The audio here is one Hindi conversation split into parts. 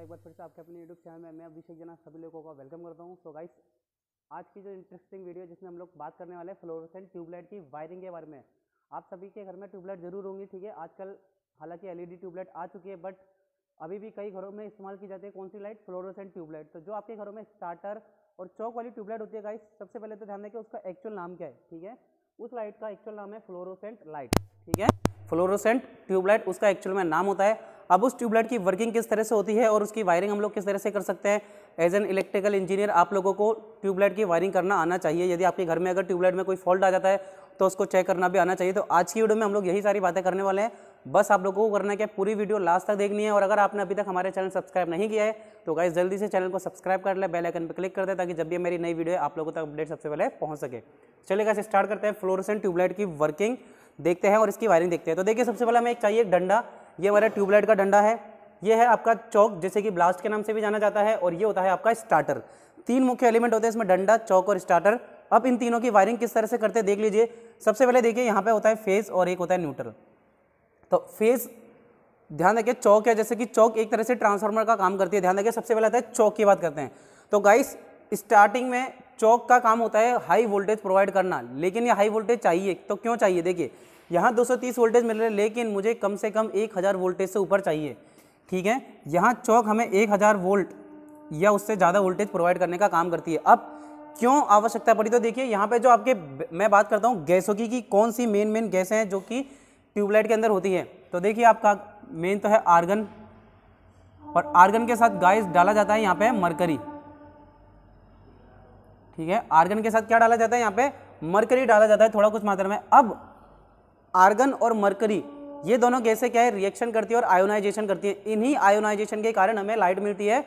एक बार फिर से आपके अपने यूट्यूब चैनल में मैं अभिषेक जना सभी लोगों का वेलकम करता हूं। सो गाइस, आज की जो इंटरेस्टिंग वीडियो जिसमें हम लोग बात करने वाले हैं फ्लोरोसेंट ट्यूबलाइट की वायरिंग के बारे में। आप सभी के घर में ट्यूबलाइट जरूर होंगी, ठीक है। आजकल हालांकि एलईडी ट्यूबलाइट आ चुकी है, बट अभी भी कई घरों में इस्तेमाल की जाती है कौन सी लाइट? Fluorescent tubelight. तो जो आपके घरों में स्टार्टर और चौक वाली ट्यूबलाइट होती है गाइस, सबसे पहले तो ध्यान दें कि उसका एक्चुअल नाम क्या है, ठीक है। उस लाइट का एक्चुअल नाम है फ्लोरोसेंट लाइट, ठीक है। फ्लोरोसेंट ट्यूबलाइट उसका एक्चुअल में नाम होता है। अब उस ट्यूबलाइट की वर्किंग किस तरह से होती है और उसकी वायरिंग हम लोग किस तरह से कर सकते हैं, एज एन इलेक्ट्रिकल इंजीनियर आप लोगों को ट्यूबलाइट की वायरिंग करना आना चाहिए। यदि आपके घर में अगर ट्यूबलाइट में कोई फॉल्ट आ जाता है तो उसको चेक करना भी आना चाहिए। तो आज की वीडियो में हम लोग यही सारी बातें करने वाले हैं। बस आप लोगों को करना है कि पूरी वीडियो लास्ट तक देखनी है। और अगर आपने अभी तक हमारे चैनल सब्सक्राइब नहीं किया है तो गाइस जल्दी से चैनल को सब्सक्राइब कर ले, बेल आइकन पर क्लिक कर दे ताकि जब भी मेरी नई वीडियो है आप लोगों तक अपडेट सबसे पहले पहुंच सके। चलिए गाइस स्टार्ट करते हैं। फ्लोरोसेंट ट्यूबलाइट की वर्किंग देखते हैं और इसकी वायरिंग देखते हैं। तो देखिए सबसे पहले हमें एक चाहिए डंडा। ये हमारा ट्यूबलाइट का डंडा है। ये है आपका चौक, जैसे कि ब्लास्ट के नाम से भी जाना जाता है, और ये होता है आपका स्टार्टर। तीन मुख्य एलिमेंट होते हैं इसमें, डंडा, चौक और स्टार्टर। अब इन तीनों की वायरिंग किस तरह से करते हैं देख लीजिए। सबसे पहले देखिए यहाँ पे होता है फेज और एक होता है न्यूट्रल। तो फेज ध्यान रखिए, चौक है, जैसे कि चौक एक तरह से ट्रांसफार्मर का काम करती है। ध्यान रखिए सबसे पहले आता है चौक की बात करते हैं। तो गाइस स्टार्टिंग में चौक का काम होता है हाई वोल्टेज प्रोवाइड करना, लेकिन ये हाई वोल्टेज चाहिए तो क्यों चाहिए? देखिए यहाँ 230 वोल्टेज मिल रहे हैं, लेकिन मुझे कम से कम 1000 वोल्टेज से ऊपर चाहिए, ठीक है। यहाँ चौक हमें 1000 वोल्ट या उससे ज़्यादा वोल्टेज प्रोवाइड करने का काम करती है। अब क्यों आवश्यकता पड़ी? तो देखिए यहाँ पे जो आपके मैं बात करता हूँ गैसों की, कौन सी मेन गैसें हैं जो कि ट्यूबलाइट के अंदर होती है। तो देखिए आपका मेन तो है आर्गन, और आर्गन के साथ गाइस डाला जाता है यहाँ पे मरकरी, ठीक है। आर्गन के साथ क्या डाला जाता है? यहाँ पे मरकरी डाला जाता है थोड़ा कुछ मात्रा में। अब आर्गन और मरकरी ये दोनों गैसें क्या है, रिएक्शन करती है और आयोनाइजेशन करती है। इन्हीं आयोनाइजेशन के कारण हमें लाइट मिलती है।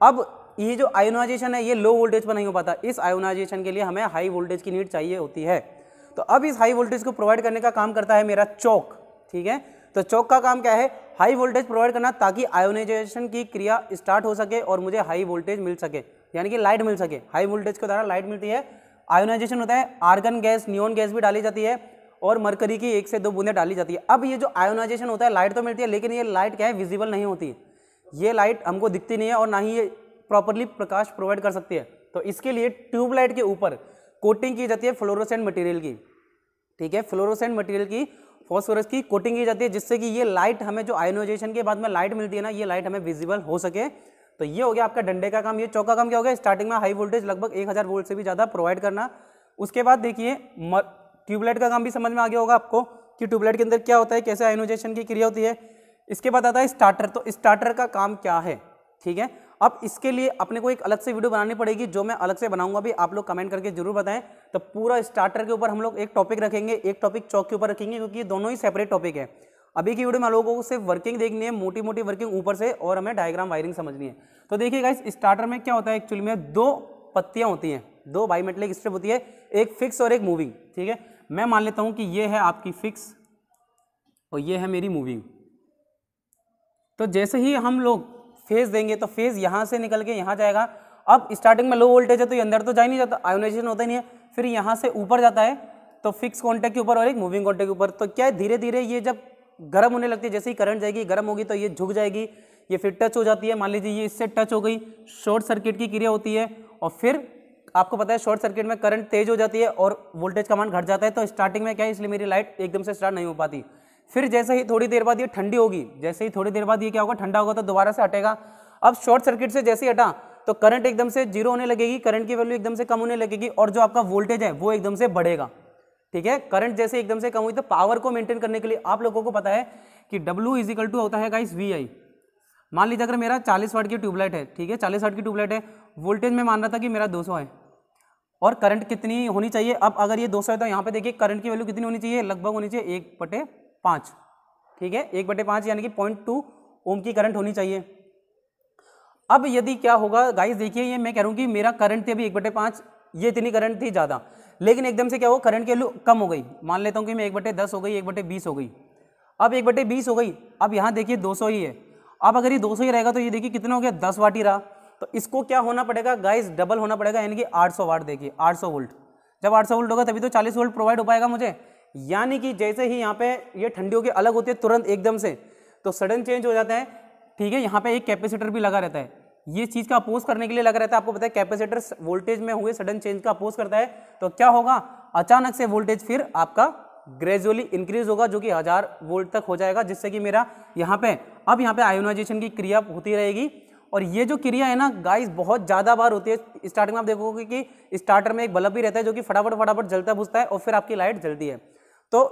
अब ये जो आयोनाइजेशन है ये लो वोल्टेज पर नहीं हो पाता, इस आयोनाइजेशन के लिए हमें हाई वोल्टेज की नीड चाहिए होती है। तो अब इस हाई वोल्टेज को प्रोवाइड करने का काम करता है मेरा चौक, ठीक है। तो चौक का काम क्या है? हाई वोल्टेज प्रोवाइड करना, ताकि आयोनाइजेशन की क्रिया स्टार्ट हो सके और मुझे हाई वोल्टेज मिल सके, यानी कि लाइट मिल सके। हाई वोल्टेज के द्वारा लाइट मिलती है। आयोनाइजेशन होता है, आर्गन गैस, नियोन गैस भी डाली जाती है और मरकरी की 1 से 2 बूंदें डाली जाती है। अब ये जो आयोनाइजेशन होता है, लाइट तो मिलती है, लेकिन ये लाइट क्या है, विजिबल नहीं होती। ये लाइट हमको दिखती नहीं है और ना ही ये प्रॉपरली प्रकाश प्रोवाइड कर सकती है। तो इसके लिए ट्यूबलाइट के ऊपर कोटिंग की जाती है फ्लोरोसेंट मटेरियल की, ठीक है। फ्लोरोसेंट मटेरियल की, फॉस्फोरस की कोटिंग की जाती है, जिससे कि ये लाइट हमें जो आयोनाइजेशन के बाद में लाइट मिलती है ना, ये लाइट हमें विजिबल हो सके। तो ये हो गया आपका डंडे का काम। ये चौक का काम क्या हो गया? स्टार्टिंग में हाई वोल्टेज लगभग 1000 वोल्ट से भी ज़्यादा प्रोवाइड करना। उसके बाद देखिए ट्यूबलाइट का काम भी समझ में आ गया होगा आपको कि ट्यूबलाइट के अंदर क्या होता है, कैसे आयोनाइजेशन की क्रिया होती है। इसके बाद आता है स्टार्टर। तो स्टार्टर का काम क्या है, ठीक है। अब इसके लिए अपने को एक अलग से वीडियो बनानी पड़ेगी, जो मैं अलग से बनाऊंगा भी, आप लोग कमेंट करके जरूर बताएं। तो पूरा स्टार्टर के ऊपर हम लोग एक टॉपिक रखेंगे, एक टॉपिक चौक के ऊपर रखेंगे, क्योंकि ये दोनों ही सेपरेट टॉपिक है। अभी की वीडियो में लोगों को सिर्फ वर्किंग देखनी है, मोटी मोटी वर्किंग ऊपर से, और हमें डायग्राम वायरिंग समझनी है। तो देखिए गाइस स्टार्टर में क्या होता है, एक्चुअली में 2 पत्तियां होती हैं, 2 बाईमेटलिक स्ट्रिप होती है, एक फिक्स और एक मूविंग, ठीक है। मैं मान लेता हूं कि ये है आपकी फिक्स और ये है मेरी मूविंग। तो जैसे ही हम लोग फेज देंगे तो फेज यहाँ से निकल के यहाँ जाएगा। अब स्टार्टिंग में लो वोल्टेज है तो ये अंदर तो जा ही नहीं जाता, आयोनाइजेशन होता ही नहीं है। फिर यहाँ से ऊपर जाता है तो फिक्स कॉन्टैक्ट के ऊपर और एक मूविंग कॉन्टैक्ट के ऊपर। तो क्या है, धीरे धीरे ये जब गर्म होने लगती है, जैसे ही करंट जाएगी, गर्म होगी तो ये झुक जाएगी, ये फिर टच हो जाती है। मान लीजिए ये इससे टच हो गई, शॉर्ट सर्किट की क्रिया होती है, और फिर आपको पता है शॉर्ट सर्किट में करंट तेज हो जाती है और वोल्टेज का मान घट जाता है। तो स्टार्टिंग में क्या है, इसलिए मेरी लाइट एकदम से स्टार्ट नहीं हो पाती। फिर जैसे ही थोड़ी देर बाद ये ठंडी होगी, जैसे ही थोड़ी देर बाद ये क्या होगा, ठंडा होगा, तो दोबारा से हटेगा। अब शॉर्ट सर्किट से जैसे ही हटा तो करंट एकदम से जीरो होने लगेगी, करंट की वैल्यू एकदम से कम होने लगेगी, और जो आपका वोल्टेज है वो एकदम से बढ़ेगा, ठीक है। करंट जैसे एकदम से कम हुई तो पावर को मेंटेन करने के लिए आप लोगों को पता है कि W इजिकल टू होता है गाइस VI। मान लीजिए अगर मेरा 40 वाट की ट्यूबलाइट है, ठीक है, 40 वाट की ट्यूबलाइट है, वोल्टेज में मान रहा था कि मेरा 200 है, और करंट कितनी होनी चाहिए? अब अगर ये 200 है तो यहाँ पे देखिए करंट की वैल्यू कितनी होनी चाहिए, लगभग होनी चाहिए 1/5, ठीक है, 1/5 यानी कि 0.2 ओम की करंट होनी चाहिए। अब यदि क्या होगा गाइस, देखिए ये मैं कह रहा हूँ कि मेरा करंट थी अभी 1/5, ये इतनी करंट थी ज़्यादा, लेकिन एकदम से क्या हो, करंट की वैल्यू कम हो गई। मान लेता हूँ कि मैं 1/10 हो गई, 1/20 हो गई। अब 1/20 हो गई, अब यहाँ देखिए 200 ही है। अब अगर ये 200 ही रहेगा तो ये देखिए कितना हो गया, 10 वाट ही रहा। तो इसको क्या होना पड़ेगा गाइस, डबल होना पड़ेगा, यानी कि 800 वाट। देखिए 800 वोल्ट, जब 800 वोल्ट होगा तभी तो 40 वोल्ट प्रोवाइड हो पाएगा मुझे। यानी कि जैसे ही यहाँ पे ये ठंडी होकर अलग होती है तुरंत एकदम से, तो सडन चेंज हो जाता है ठीक है, यहाँ पे एक कैपेसिटर भी लगा रहता है, ये चीज़ का अपोज करने के लिए लगा रहता है। आपको पता है कैपेसिटर वोल्टेज में हुए सडन चेंज का अपोज करता है, तो क्या होगा, अचानक से वोल्टेज फिर आपका ग्रेजुअली इंक्रीज होगा, जो कि 1000 वोल्ट तक हो जाएगा, जिससे कि मेरा यहाँ पे अब यहाँ पे आयोनाइजेशन की क्रिया होती रहेगी। और ये जो क्रिया है ना गाइस बहुत ज़्यादा बार होती है। स्टार्टिंग में आप देखोगे कि स्टार्टर में एक बल्ब भी रहता है जो कि फटाफट जलता बुझता है और फिर आपकी लाइट जलती है। तो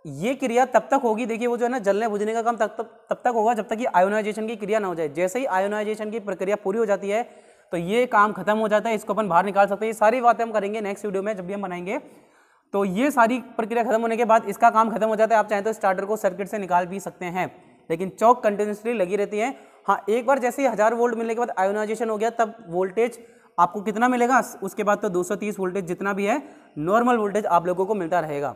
ये क्रिया तब तक होगी, देखिए वो जो है ना जलने बुझने का काम तब तक होगा जब तक कि आयोनाइजेशन की क्रिया ना हो जाए। जैसे ही आयोनाइजेशन की प्रक्रिया पूरी हो जाती है तो ये काम खत्म हो जाता है, इसको अपन बाहर निकाल सकते हैं। ये सारी बातें हम करेंगे नेक्स्ट वीडियो में जब भी हम बनाएंगे। तो ये सारी प्रक्रिया खत्म होने के बाद इसका काम खत्म हो जाता है। आप चाहें तो स्टार्टर को सर्किट से निकाल भी सकते हैं, लेकिन चौक कंटिन्यूसली लगी रहती है। हाँ, एक बार जैसे ही 1000 वोल्ट मिलने के बाद आयोनाइजेशन हो गया तब वोल्टेज आपको कितना मिलेगा, उसके बाद तो 230 वोल्टेज जितना भी है नॉर्मल वोल्टेज आप लोगों को मिलता रहेगा।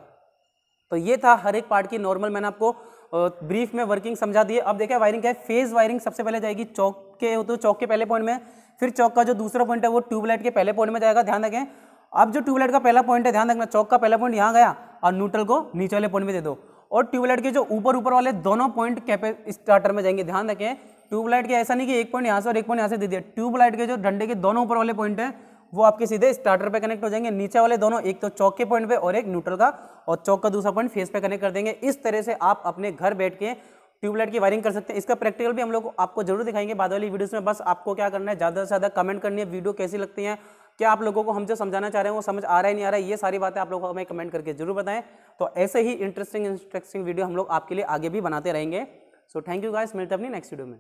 तो ये था हर एक पार्ट की नॉर्मल, मैंने आपको ब्रीफ में वर्किंग समझा दी है। अब देखिए वायरिंग क्या है। फेज वायरिंग सबसे पहले जाएगी चौक के, तो चौक के पहले पॉइंट में, फिर चौक का जो दूसरा पॉइंट है वो ट्यूबलाइट के पहले पॉइंट में जाएगा। ध्यान रखें, अब जो ट्यूबलाइट का पहला पॉइंट है, ध्यान रखना, चौक का पहला पॉइंट यहाँ गया और न्यूट्रल को नीचे वाले पॉइंट में दे दो, और ट्यूबलाइट के जो ऊपर वाले दोनों पॉइंट स्टार्टर में जाएंगे। ध्यान रखें, ट्यूबलाइट के ऐसा नहीं कि एक पॉइंट यहाँ से और एक पॉइंट यहाँ से दे दिया, ट्यूबलाइट के जो डंडे के दोनों ऊपर वाले पॉइंट है वो आपके सीधे स्टार्टर पे कनेक्ट हो जाएंगे। नीचे वाले दोनों, एक तो चौक के पॉइंट पे और एक न्यूट्रल का, और चौक का दूसरा पॉइंट फेस पे कनेक्ट कर देंगे। इस तरह से आप अपने घर बैठ के ट्यूबलाइट की वायरिंग कर सकते हैं। इसका प्रैक्टिकल भी हम लोग आपको जरूर दिखाएंगे बाद वाली वीडियोस में। बस आपको क्या करना है, ज़्यादा से ज़्यादा कमेंट करनी है, वीडियो कैसी लगती है, क्या आप लोगों को हम जो समझाना चाह रहे हैं वो समझ आ रहा है नहीं आ रहा है, ये सारी बातें आप लोगों को हमें कमेंट करके जरूर बताएं। तो ऐसे ही इंटरेस्टिंग वीडियो हम लोग आपके लिए आगे भी बनाते रहेंगे। सो थैंक यू गाइस, मिलते हैं अपनी नेक्स्ट वीडियो में।